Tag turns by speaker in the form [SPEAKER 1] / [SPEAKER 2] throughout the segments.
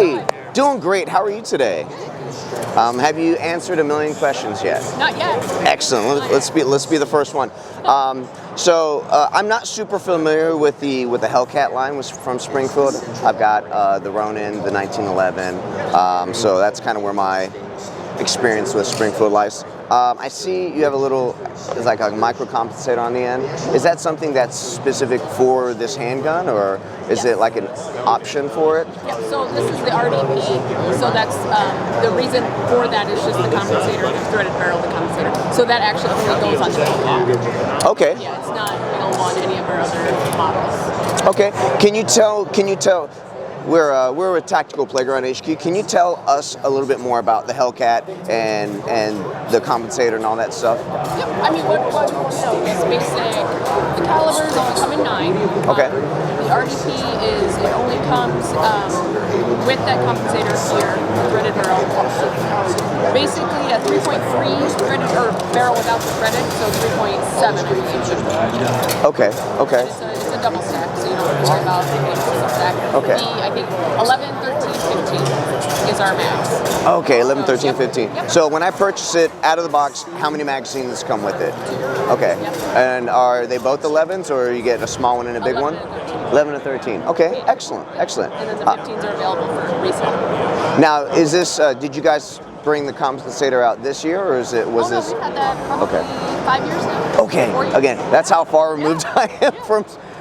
[SPEAKER 1] Hey, doing great. How are you today? Have you answered a million questions yet?
[SPEAKER 2] Not yet.
[SPEAKER 1] Excellent. Let's be the first one. I'm not super familiar with the Hellcat line from Springfield. I've got the Ronin, the 1911. So that's kind of where my experience with Springfield lies. I see you have a little, it's like a micro compensator on the end. Is that something that's specific for this handgun, or is it like an option for it?
[SPEAKER 2] Yeah, so this is the RDP, so that's the reason for that is just the compensator, the threaded barrel, the compensator. So that actually only goes on the Hellcat.
[SPEAKER 1] Okay.
[SPEAKER 2] Yeah, it's not available on any of our other models.
[SPEAKER 1] Okay. Can you tell? We're a Tactical Playground HQ. Can you tell us a little bit more about the Hellcat and the compensator and all that stuff?
[SPEAKER 2] Yep. I mean, what you want to know is basic. The calibers only come in 9.
[SPEAKER 1] Okay.
[SPEAKER 2] The RDP it only comes with that compensator here, threaded barrel. Basically a 3.3 threaded or barrel without the threaded, so 3.7 I believe.
[SPEAKER 1] Okay. Okay.
[SPEAKER 2] It's a double stack, so you don't have to worry about making a single stack.
[SPEAKER 1] Okay.
[SPEAKER 2] I think 11, 13, 15 is our max.
[SPEAKER 1] Okay, 11, 13, 15.
[SPEAKER 2] Yep.
[SPEAKER 1] So when I purchase it out of the box, how many magazines come with it?
[SPEAKER 2] 2.
[SPEAKER 1] Okay.
[SPEAKER 2] Yep.
[SPEAKER 1] And are they both 11s, or are you getting a small one and a big
[SPEAKER 2] 11
[SPEAKER 1] one?
[SPEAKER 2] and 13.
[SPEAKER 1] 11 and 13. Okay, excellent, excellent.
[SPEAKER 2] And then the 15s are available for resale.
[SPEAKER 1] Now, is this? Did you guys bring the compensator out this year, or was this?
[SPEAKER 2] We've had that probably 5 years now.
[SPEAKER 1] Okay.
[SPEAKER 2] 4 years.
[SPEAKER 1] Again, that's how far removed I am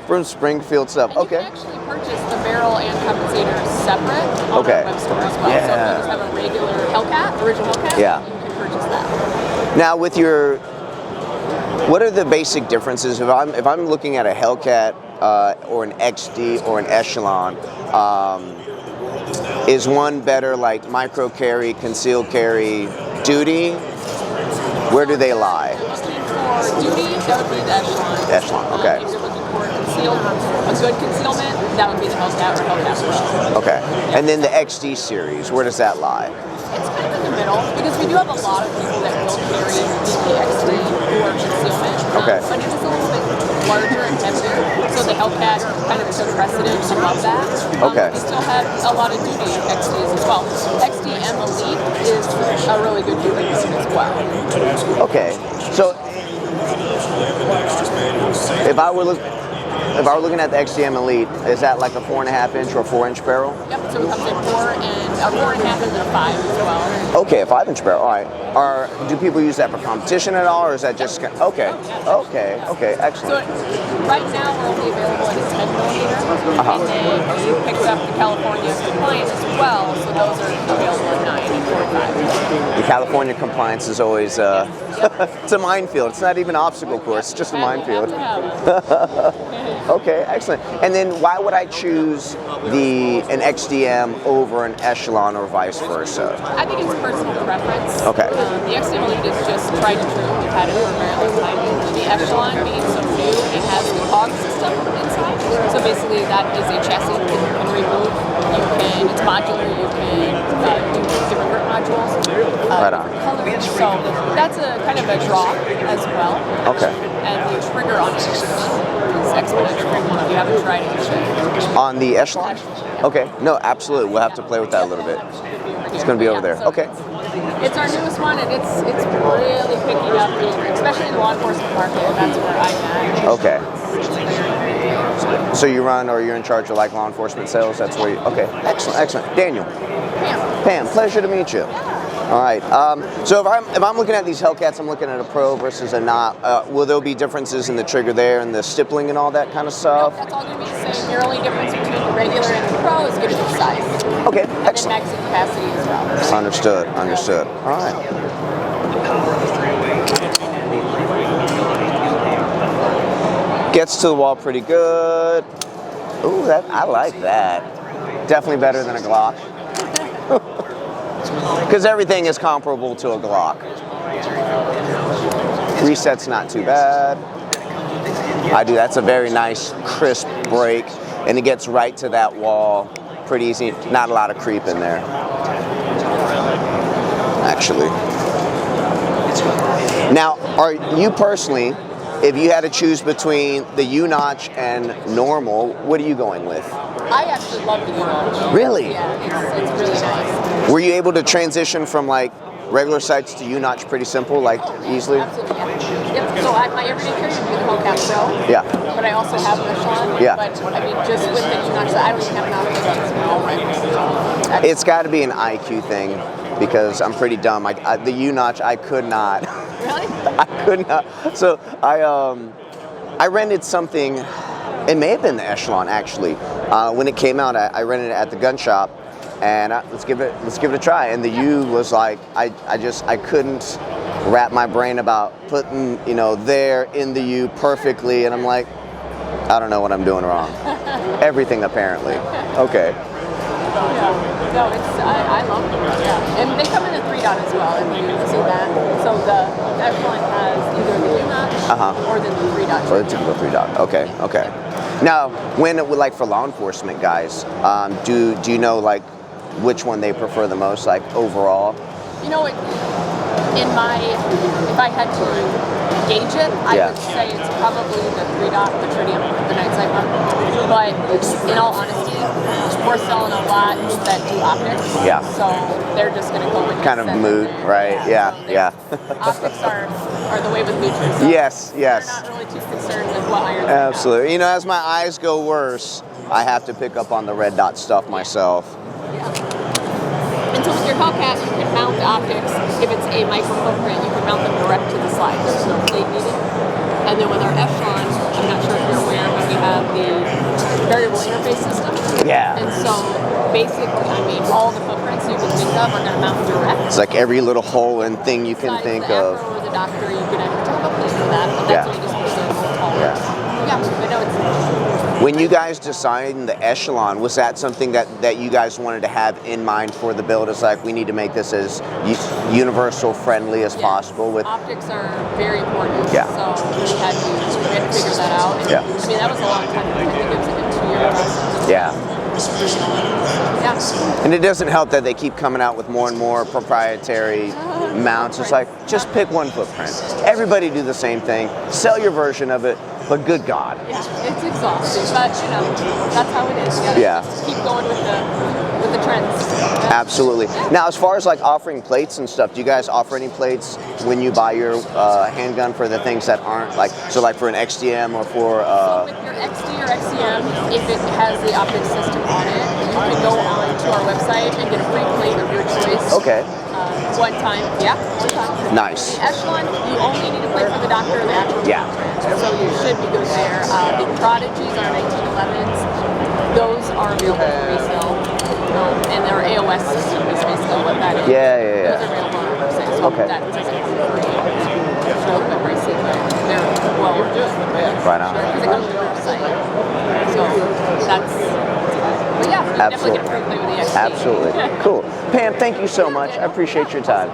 [SPEAKER 1] from Springfield stuff.
[SPEAKER 2] And you can actually purchase the barrel and compensator separate on our web store as well.
[SPEAKER 1] Yeah.
[SPEAKER 2] So if you just have a regular Hellcat, original Hellcat,
[SPEAKER 1] Yeah.
[SPEAKER 2] you can purchase that.
[SPEAKER 1] Now, what are the basic differences? If I'm looking at a Hellcat or an XD or an Echelon, is one better like micro carry, concealed carry, duty? Where do they lie?
[SPEAKER 2] If you're looking for duty, that would be the Echelon.
[SPEAKER 1] Echelon, okay.
[SPEAKER 2] If you're looking for a good concealment, that would be the Hellcat or Hellcat Pro.
[SPEAKER 1] Okay. And then the XD series, where does that lie?
[SPEAKER 2] It's kind of in the middle, because we do have a lot of people that will carry the XD or concealment.
[SPEAKER 1] Okay.
[SPEAKER 2] But it is a little bit larger and heavier, so the Hellcat kind of took precedence above that.
[SPEAKER 1] Okay.
[SPEAKER 2] We still have a lot of duty XDs as well. XDM Elite is a really good duty mode as well.
[SPEAKER 1] Okay. So if I were looking at the XDM Elite, is that like a 4.5 inch or 4 inch barrel?
[SPEAKER 2] Yep, so it comes in 4 and a 4.5 and a 5 as well.
[SPEAKER 1] Okay, a 5 inch barrel. All right. Do people use that for competition at all, or is that just okay? Okay, excellent.
[SPEAKER 2] So right now we're only available at a 10 millimeter, and then we picked up the California compliance as well, so those are available at 9 and 4.5.
[SPEAKER 1] The California compliance is always it's a minefield. It's not even an obstacle course; it's just a minefield. Okay, excellent. And then why would I choose an XDM over an Echelon or vice versa?
[SPEAKER 2] I think it's personal preference.
[SPEAKER 1] Okay.
[SPEAKER 2] The XDM Elite is just tried and true. We've had it for a very long time. The Echelon being so new, it has the COG system inside. So basically that is a chassis that you can remove. It's modular. You can do different grip modules.
[SPEAKER 1] Right on.
[SPEAKER 2] Colors. So that's a kind of a draw as well.
[SPEAKER 1] Okay.
[SPEAKER 2] And the trigger on it is exponential. If you haven't tried it,
[SPEAKER 1] On the Echelon? Okay. No, absolutely. We'll have to play with that a little bit. It's going to be over there. Okay.
[SPEAKER 2] It's our newest one, and it's really picking up, especially in the law enforcement market. That's where I'm at.
[SPEAKER 1] Okay. So you run, or you're in charge of like law enforcement sales? That's where you. Okay. Excellent. Daniel. Pam, pleasure to meet you. All right. So if I'm looking at these Hellcats, I'm looking at a Pro versus a not. Will there be differences in the trigger there and the stippling and all that kind of stuff?
[SPEAKER 2] That's all going to be the same. Your only difference between the regular and the Pro is going to be the size.
[SPEAKER 1] Okay.
[SPEAKER 2] And
[SPEAKER 1] Excellent.
[SPEAKER 2] then magazine capacity as well.
[SPEAKER 1] Understood. All right. Gets to the wall pretty good. Ooh, I like that. Definitely better than a Glock. Because everything is comparable to a Glock. Reset's not too bad. That's a very nice, crisp break, and it gets right to that wall pretty easy. Not a lot of creep in there, actually. Now, are you personally, if you had to choose between the U-notch and normal, what are you going with?
[SPEAKER 2] I actually love the U-notch.
[SPEAKER 1] Really?
[SPEAKER 2] Yeah, it's really nice.
[SPEAKER 1] Were you able to transition from like regular sights to U-notch pretty simple, like easily?
[SPEAKER 2] Absolutely, yeah. Yep. So my everyday carry would be the Hellcat Pro.
[SPEAKER 1] Yeah.
[SPEAKER 2] But I also have an Echelon.
[SPEAKER 1] Yeah.
[SPEAKER 2] But I mean, just with the U-notch, I don't even have an option to small rifle.
[SPEAKER 1] It's got to be an IQ thing because I'm pretty dumb. The U-notch, I could not.
[SPEAKER 2] Really?
[SPEAKER 1] I could not. So I rented something. It may have been the Echelon actually. When it came out, I rented it at the gun shop, and let's give it a try. And the U was like, I couldn't wrap my brain about putting there in the U perfectly, and I'm like, I don't know what I'm doing wrong. Everything apparently. Okay.
[SPEAKER 2] Yeah. No, I love them. Yeah. And they come in a 3-dot as well, if you've seen that. So the Echelon has either the U-notch or then the 3-dot.
[SPEAKER 1] Or the typical 3-dot. Okay, okay. Now, when like for law enforcement guys, do you know like which one they prefer the most, like overall?
[SPEAKER 2] If I had to gauge it, I would say it's probably the 3-dot, the tritium, the night sight one. But in all honesty, we're selling a lot that do optics.
[SPEAKER 1] Yeah.
[SPEAKER 2] So they're just going to go with
[SPEAKER 1] kind of mood, right? Yeah, yeah.
[SPEAKER 2] Optics are the way with features. So
[SPEAKER 1] yes.
[SPEAKER 2] They're not really too concerned with what irons.
[SPEAKER 1] Absolutely. As my eyes go worse, I have to pick up on the red dot stuff myself.
[SPEAKER 2] Yeah. And so with your Hellcat, you can mount the optics. If it's a micro footprint, you can mount them direct to the slide. There's no plate needed. And then with our Echelon, I'm not sure if you're aware, but we have the variable interface system.
[SPEAKER 1] Yeah.
[SPEAKER 2] And so basically, all the footprints you can think of are going to mount direct.
[SPEAKER 1] It's like every little hole and thing you can think of.
[SPEAKER 2] Or the doctor, you can have a place for that, but that's what you just put in all Yeah, but no, it's.
[SPEAKER 1] When you guys designed the Echelon, was that something that you guys wanted to have in mind for the build? It's like we need to make this as universal friendly as possible. With
[SPEAKER 2] optics are very important.
[SPEAKER 1] Yeah.
[SPEAKER 2] So we had to figure that out. And,
[SPEAKER 1] Yeah.
[SPEAKER 2] that was a long time. I think it was like a 2-year process.
[SPEAKER 1] Yeah.
[SPEAKER 2] Yeah.
[SPEAKER 1] And it doesn't help that they keep coming out with more and more proprietary mounts. It's like, just pick one footprint. Everybody do the same thing. Sell your version of it, but good God.
[SPEAKER 2] Yeah, it's exhausting, but that's how it is. You gotta just keep going with the trends.
[SPEAKER 1] Absolutely. Now, as far as like offering plates and stuff, do you guys offer any plates when you buy your handgun for the things that aren't like for an XDM or for?
[SPEAKER 2] So with your XD or XCM, if it has the optics system on it, you can go on to our website and get a free plate of your choice.
[SPEAKER 1] Okay.
[SPEAKER 2] One time.
[SPEAKER 1] Nice.
[SPEAKER 2] The Echelon, you only need a plate for the doctor or the actual doctor. So you should be good there. The Prodigies are 1911s. Those are available for resale. And their AOS system is basically what that is.
[SPEAKER 1] Yeah.
[SPEAKER 2] Those are available on our website. So
[SPEAKER 1] Okay.
[SPEAKER 2] that doesn't come free. It's a little bit pricey, but they're well worth it.
[SPEAKER 1] Right on.
[SPEAKER 2] Because it comes with our site. So that's. But yeah, you definitely get a free play with the XD.
[SPEAKER 1] Absolutely. Cool. Pam, thank you so much. I appreciate your time.